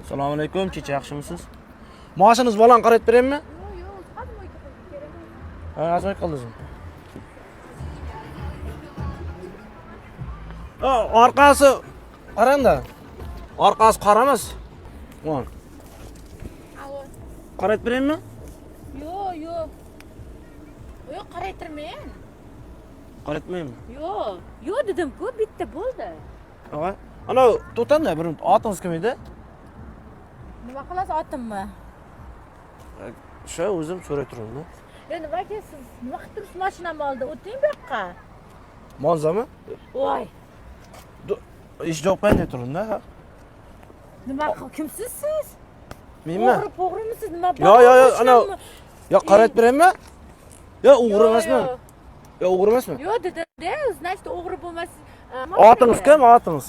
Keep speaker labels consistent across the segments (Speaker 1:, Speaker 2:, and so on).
Speaker 1: Assalomu alaykum, kecha yaxshimisiz? Mashinangiz baland qarayib beraymi?
Speaker 2: Yo'q, qazmoy kerak.
Speaker 1: Ha, ajoyib qildingizmi? Orqasi qarangda. Orqasi qora emas. Mana.
Speaker 2: Alo.
Speaker 1: Qarayib beraymi?
Speaker 2: Yo'q. Yo'q, qaraytirmayman.
Speaker 1: Qaraytmaymi?
Speaker 2: Yo'q dedim-ku, bitta bo'ldi.
Speaker 1: Ha? Ana, to'tanda bir otingiz kim edi?
Speaker 2: Nima qilasiz otimmi?
Speaker 1: Shu o'zim so'ray turdim.
Speaker 2: Endi nima siz nima qilib turibsiz mashinamni oldida? O'ting bu yoqqa.
Speaker 1: Monzami?
Speaker 2: Voy.
Speaker 1: Ish javob qanday turdim-da?
Speaker 2: Nima kimsiz siz?
Speaker 1: Menmi?
Speaker 2: O'g'rimisiz? Nima bor?
Speaker 1: Yo'q, ana. Yo'q, qarayib beraymi? Yo'q, o'g'ri emasman. Yo'q, o'g'ri emasman.
Speaker 2: Yo'q dedim-da, значит o'g'ri bo'lmas.
Speaker 1: Otingiz kim? Otingiz?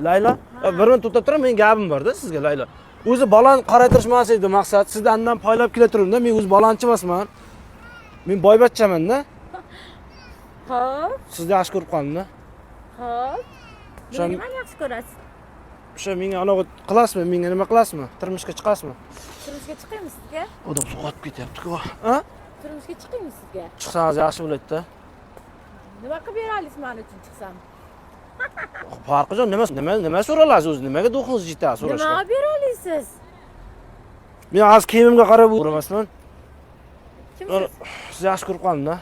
Speaker 1: Laylo? Bir minut to'xtab turing, men gapim bor-da sizga, Laylo. O'zi baland qaraytirishmas edi maqsad. Sizdan undan poylab kela turdim-da. Men o'zi balandchi emasman. Men boybatchaman-da.
Speaker 2: Xo'p.
Speaker 1: Sizni yaxshi ko'rib qoldim-da.
Speaker 2: Xo'p. Nimani yaxshi ko'rasiz?
Speaker 1: O'sha menga anaqa qilasizmi? Menga nima qilasizmi? Turmushga chiqasizmi?
Speaker 2: Turmushga chiqaymi sizga?
Speaker 1: Odam so'qotib ketyapti-ku. Ha?
Speaker 2: Turmushga chiqaymi sizga?
Speaker 1: Chiqsangiz yaxshi bo'ladi-da.
Speaker 2: Nima qilib bera olasiz men uchun chiqsam?
Speaker 1: Farqi yo'q, nima so'ralasiz o'zi? Nimaga do'xingiz yetadi so'rashga?
Speaker 2: Nima bera olasiz?
Speaker 1: Men hozir kiyimimga qarab o'ramasman.
Speaker 2: Kimsiz?
Speaker 1: Sizni yaxshi ko'rib qoldim-da.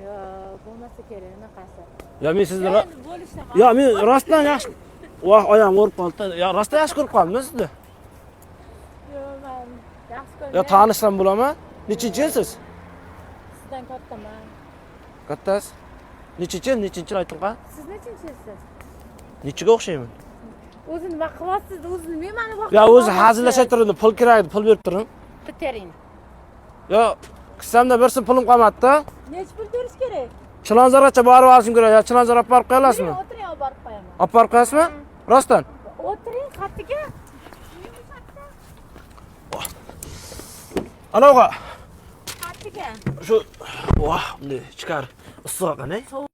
Speaker 2: Yo'q, bo'lmasa kerak, unaqasi.
Speaker 1: Ya men sizni
Speaker 2: bo'lishdan.
Speaker 1: Ya men rostdan yaxshi. Voh, oyog'im o'rib qoldi. Ya rostdan yaxshi ko'rib qoldim sizni.
Speaker 2: Yo'q, men yaxshi ko'raman.
Speaker 1: Ya tanishsam bo'ladimi? Nechinchi yilsiz?
Speaker 2: Sizdan kattaman.
Speaker 1: Kattasiz? Nechinchi yil ayting qa?
Speaker 2: Siz nechinchi yilsiz?
Speaker 1: Nechiga o'xshayman?
Speaker 2: O'zi nima qilyapsiz? O'zi nima meni vaqt?
Speaker 1: Ya o'zi hazillasha turdim, pul kerak edi, pul berib turing.
Speaker 2: Bitering.
Speaker 1: Ya qissamda bersin pulim qolmadi-da.
Speaker 2: Nech pul berish kerak?
Speaker 1: Chilonzorgacha borib olishim kerak. Ya Chilonzor olib borib qo'yasizmi?
Speaker 2: O'tiring, olib borib qo'yaman.
Speaker 1: Olib borib qo'yasizmi? Rostdan.
Speaker 2: O'tiring, xatiga.
Speaker 1: Anaqa
Speaker 2: Xatiga.
Speaker 1: shu voh, bunday chiqar. Issiq qani?
Speaker 2: Sovuq